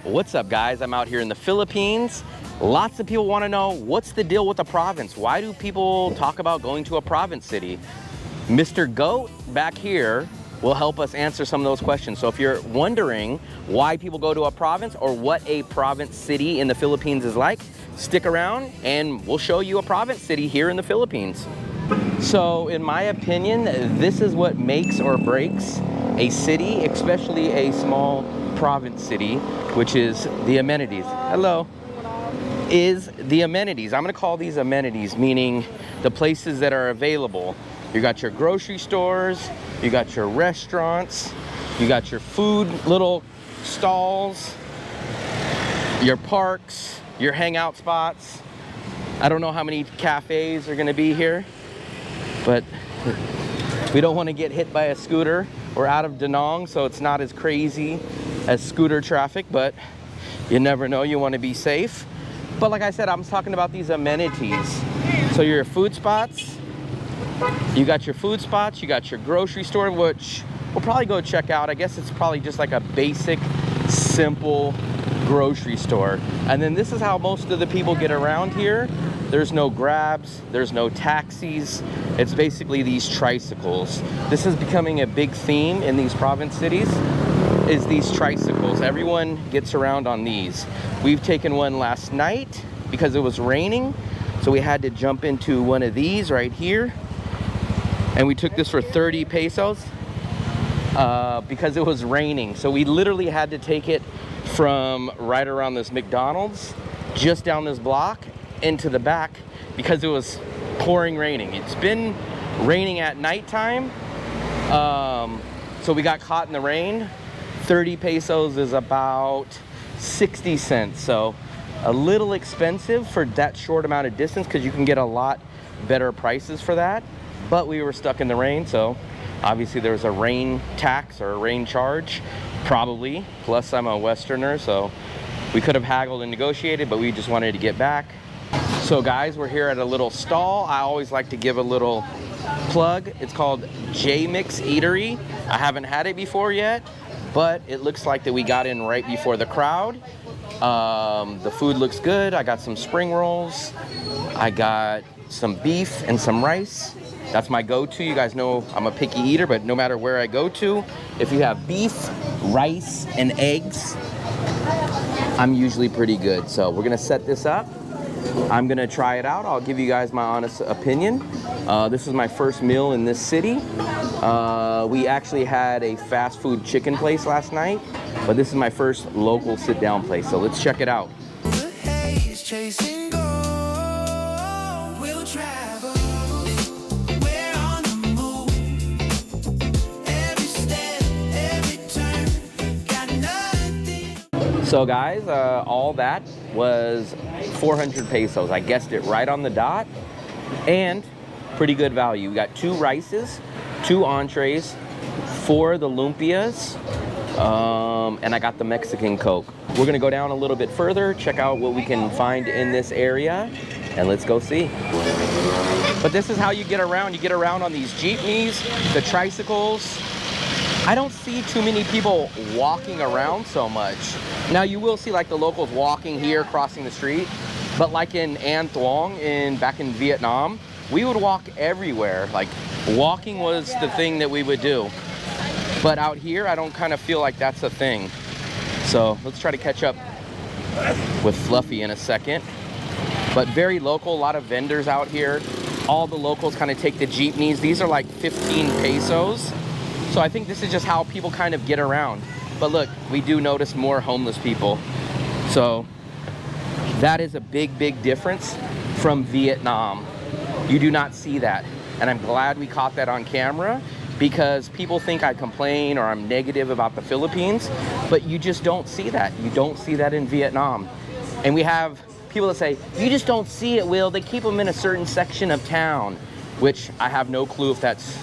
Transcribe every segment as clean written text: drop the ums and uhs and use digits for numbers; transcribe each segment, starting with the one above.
What's up, guys? I'm out here in the Philippines. Lots of people want to know, what's the deal with the province? Why do people talk about going to a province city? Mr. Goat back here will help us answer some of those questions. So if you're wondering why people go to a province or what a province city in the Philippines is like, stick around and we'll show you a province city here in the Philippines. So in my opinion, this is what makes or breaks a city, especially a small province city, which is the amenities. Hello. Is the amenities. I'm gonna call these amenities, meaning the places that are available. You got your grocery stores, you got your restaurants, you got your food little stalls, your parks, your hangout spots. I don't know how many cafes are gonna be here, but we don't want to get hit by a scooter. We're out of Da Nang, so it's not as crazy as scooter traffic, but you never know, you want to be safe. But like I said, I'm talking about these amenities. So your food spots, you got your food spots, you got your grocery store, which we'll probably go check out. I guess it's probably just like a basic, simple grocery store. And then this is how most of the people get around here. There's no Grabs, there's no taxis. It's basically these tricycles. This is becoming a big theme in these province cities, is these tricycles. Everyone gets around on these. We've taken one last night because it was raining, so we had to jump into one of these right here. And we took this for 30 pesos because it was raining. So we literally had to take it from right around this McDonald's, just down this block, into the back because it was pouring raining. It's been raining at nighttime, so we got caught in the rain. 30 pesos is about 60 cents, so a little expensive for that short amount of distance because you can get a lot better prices for that. But we were stuck in the rain, so obviously there was a rain tax or a rain charge, probably. Plus I'm a Westerner, so we could have haggled and negotiated, but we just wanted to get back. So guys, we're here at a little stall. I always like to give a little plug. It's called J Mix Eatery. I haven't had it before yet, but it looks like that we got in right before the crowd. The food looks good. I got some spring rolls. I got some beef and some rice. That's my go-to. You guys know I'm a picky eater, but no matter where I go to, if you have beef, rice, and eggs, I'm usually pretty good. So we're gonna set this up. I'm gonna try it out. I'll give you guys my honest opinion. This is my first meal in this city. We actually had a fast food chicken place last night, but this is my first local sit-down place. So let's check it out. So guys, all that was 400 pesos. I guessed it right on the dot, and pretty good value. We got 2 rices, 2 entrees, 4 of the lumpias, and I got the Mexican Coke. We're gonna go down a little bit further, check out what we can find in this area, and let's go see. But this is how you get around. You get around on these jeepneys, the tricycles. I don't see too many people walking around so much. Now you will see like the locals walking here, crossing the street, but like in An Thuong, back in Vietnam, we would walk everywhere. Like walking was the thing that we would do. But out here, I don't kind of feel like that's a thing. So let's try to catch up with Fluffy in a second. But very local, a lot of vendors out here. All the locals kind of take the jeepneys. These are like 15 pesos. So I think this is just how people kind of get around. But look, we do notice more homeless people. So that is a big, big difference from Vietnam. You do not see that. And I'm glad we caught that on camera because people think I complain or I'm negative about the Philippines, but you just don't see that. You don't see that in Vietnam. And we have people that say, you just don't see it, Will. They keep them in a certain section of town, which I have no clue if that's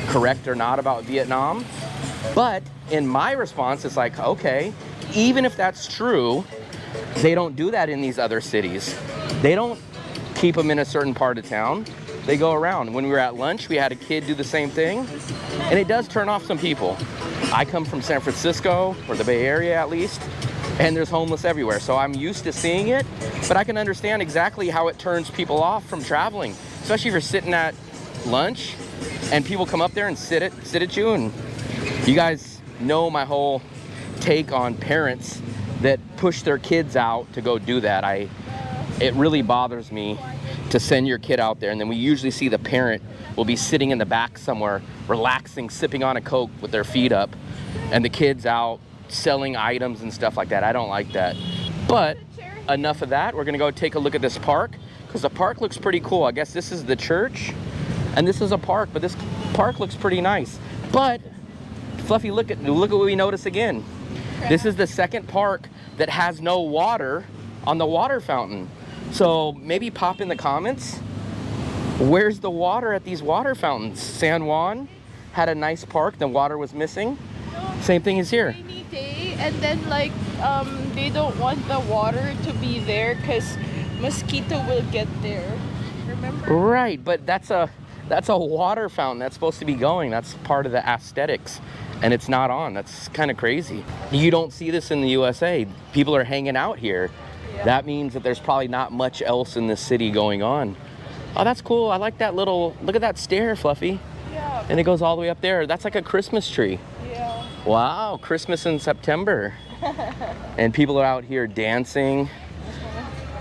correct or not about Vietnam. But in my response, it's like, okay, even if that's true, they don't do that in these other cities. They don't keep them in a certain part of town. They go around. When we were at lunch, we had a kid do the same thing, and it does turn off some people. I come from San Francisco, or the Bay Area at least, and there's homeless everywhere. So I'm used to seeing it, but I can understand exactly how it turns people off from traveling, especially if you're sitting at lunch and people come up there and sit at you. And you guys know my whole take on parents that push their kids out to go do that. It really bothers me to send your kid out there, and then we usually see the parent will be sitting in the back somewhere, relaxing, sipping on a Coke with their feet up, and the kid's out selling items and stuff like that. I don't like that. But enough of that. We're gonna go take a look at this park, because the park looks pretty cool. I guess this is the church, and this is a park, but this park looks pretty nice. But Fluffy, look at what we notice again. This is the second park that has no water on the water fountain. So maybe pop in the comments, where's the water at these water fountains? San Juan had a nice park, the water was missing. Same thing is here. Rainy day, and then like they don't want the water to be there because mosquito will get there. Remember? Right, but that's a water fountain that's supposed to be going. That's part of the aesthetics, and it's not on. That's kind of crazy. You don't see this in the USA. People are hanging out here. Yeah. That means that there's probably not much else in this city going on. Oh, that's cool. I like that little, look at that stair, Fluffy. Yeah. And it goes all the way up there. That's like a Christmas tree. Yeah. Wow, Christmas in September. And people are out here dancing.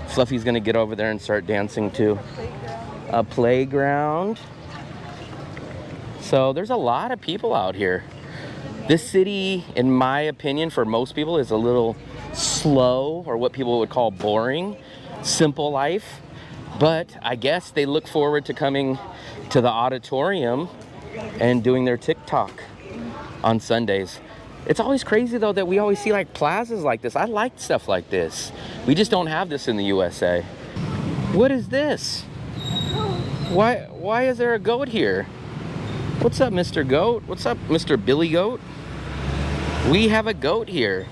Fluffy's gonna get over there and start dancing too. A playground. So there's a lot of people out here. This city, in my opinion, for most people is a little slow, or what people would call boring, simple life. But I guess they look forward to coming to the auditorium and doing their TikTok on Sundays. It's always crazy though that we always see like plazas like this. I like stuff like this. We just don't have this in the USA. What is this? Why is there a goat here? What's up, Mr. Goat? What's up, Mr. Billy Goat? We have a goat here.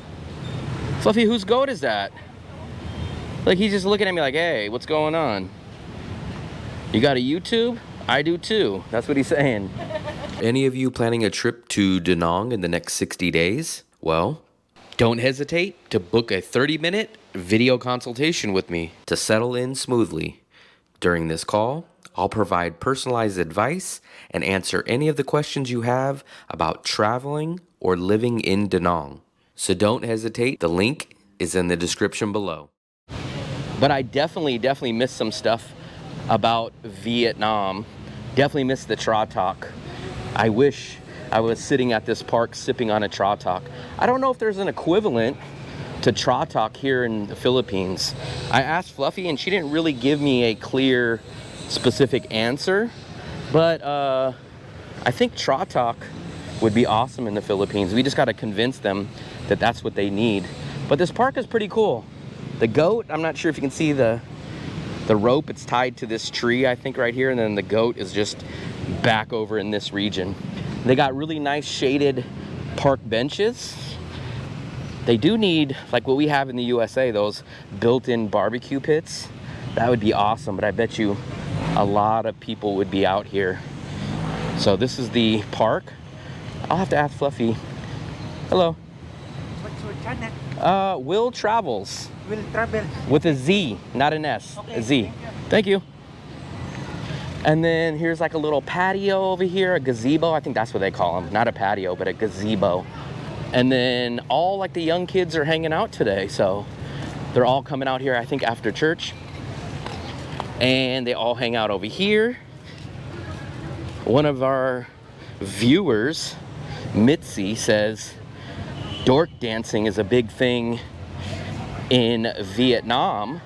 Fluffy, whose goat is that? Like, he's just looking at me like, hey, what's going on? You got a YouTube? I do too. That's what he's saying. Any of you planning a trip to Da Nang in the next 60 days? Well, don't hesitate to book a 30-minute video consultation with me to settle in smoothly. During this call, I'll provide personalized advice and answer any of the questions you have about traveling or living in Da Nang. So don't hesitate. The link is in the description below. But I definitely missed some stuff about Vietnam. Definitely missed the Tra Talk. I wish I was sitting at this park sipping on a Tra Talk. I don't know if there's an equivalent to Tra Talk here in the Philippines. I asked Fluffy and she didn't really give me a clear, specific answer. But I think Tra Talk would be awesome in the Philippines. We just got to convince them that that's what they need. But this park is pretty cool. The goat, I'm not sure if you can see the rope. It's tied to this tree, I think, right here. And then the goat is just back over in this region. They got really nice shaded park benches. They do need, like what we have in the USA, those built-in barbecue pits. That would be awesome, but I bet you a lot of people would be out here. So this is the park. I'll have to ask Fluffy. Hello. What's your channel? Will Travels. Will Travel. With a Z, not an S. Okay, a Z. Thank you. And then here's like a little patio over here, a gazebo. I think that's what they call them. Not a patio, but a gazebo. And then all like the young kids are hanging out today. So they're all coming out here, I think, after church. And they all hang out over here. One of our viewers, Mitzi, says dork dancing is a big thing in Vietnam.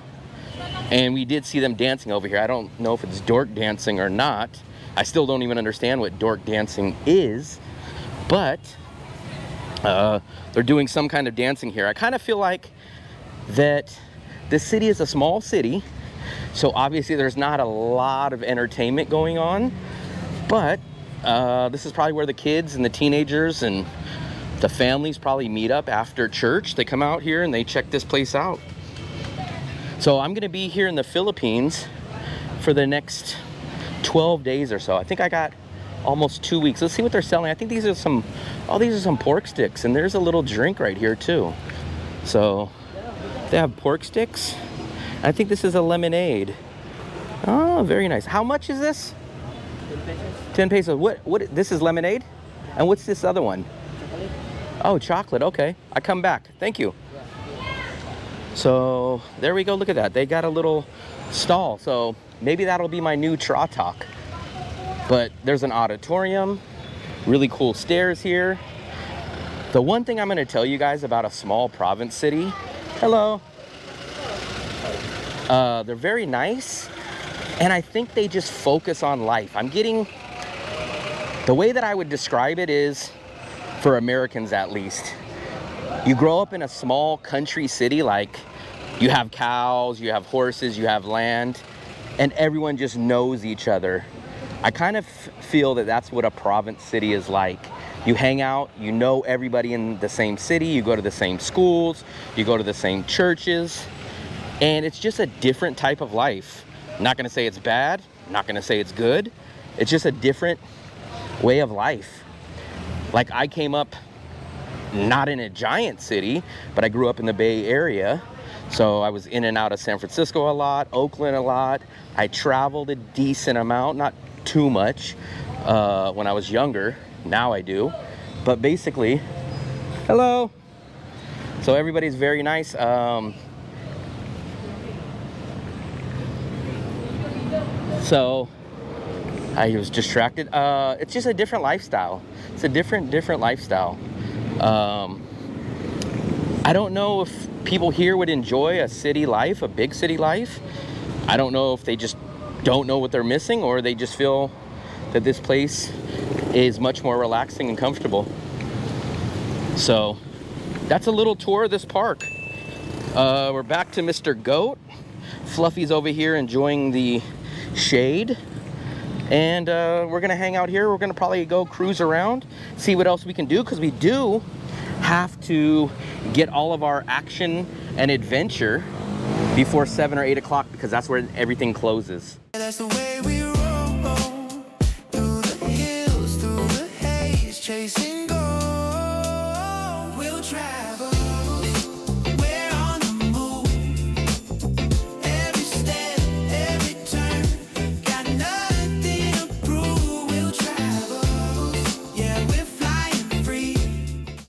And we did see them dancing over here. I don't know if it's dork dancing or not. I still don't even understand what dork dancing is. But they're doing some kind of dancing here. I kind of feel like that this city is a small city. So obviously there's not a lot of entertainment going on. But this is probably where the kids and the teenagers and the families probably meet up after church. They come out here and they check this place out. So I'm gonna be here in the Philippines for the next 12 days or so. I think I got almost 2 weeks. Let's see what they're selling. I think these are some, oh, these are some pork sticks, and there's a little drink right here too. So They have pork sticks. I think this is a lemonade. Oh, very nice. How much is this? 10 pesos. What, this is lemonade? And what's this other one? Chocolate. Oh, chocolate, okay. I come back, thank you. So, there we go, look at that. They got a little stall, so maybe that'll be my new Tratak. But there's an auditorium, really cool stairs here. The one thing I'm gonna tell you guys about a small province city, hello. They're very nice, and I think they just focus on life. The way that I would describe it is, for Americans at least, you grow up in a small country city, like you have cows, you have horses, you have land, and everyone just knows each other. I kind of feel that that's what a province city is like. You hang out, you know everybody in the same city, you go to the same schools, you go to the same churches, and it's just a different type of life. I'm not gonna say it's bad, I'm not gonna say it's good. It's just a different way of life. Like, I came up not in a giant city, but I grew up in the Bay Area. So I was in and out of San Francisco a lot, Oakland a lot. I traveled a decent amount, not too much when I was younger. Now I do. But basically, hello. So everybody's very nice. So I was distracted. It's just a different lifestyle. It's a different lifestyle. I don't know if people here would enjoy a city life, a big city life. I don't know if they just don't know what they're missing, or they just feel that this place is much more relaxing and comfortable. So that's a little tour of this park. We're back to Mr. Goat. Fluffy's over here enjoying the shade. And we're gonna hang out here. We're gonna probably go cruise around, see what else we can do, because we do have to get all of our action and adventure before 7 or 8 o'clock, because that's where everything closes. That's the way we roll, through the hills, through the haze, chasing gold. We'll try.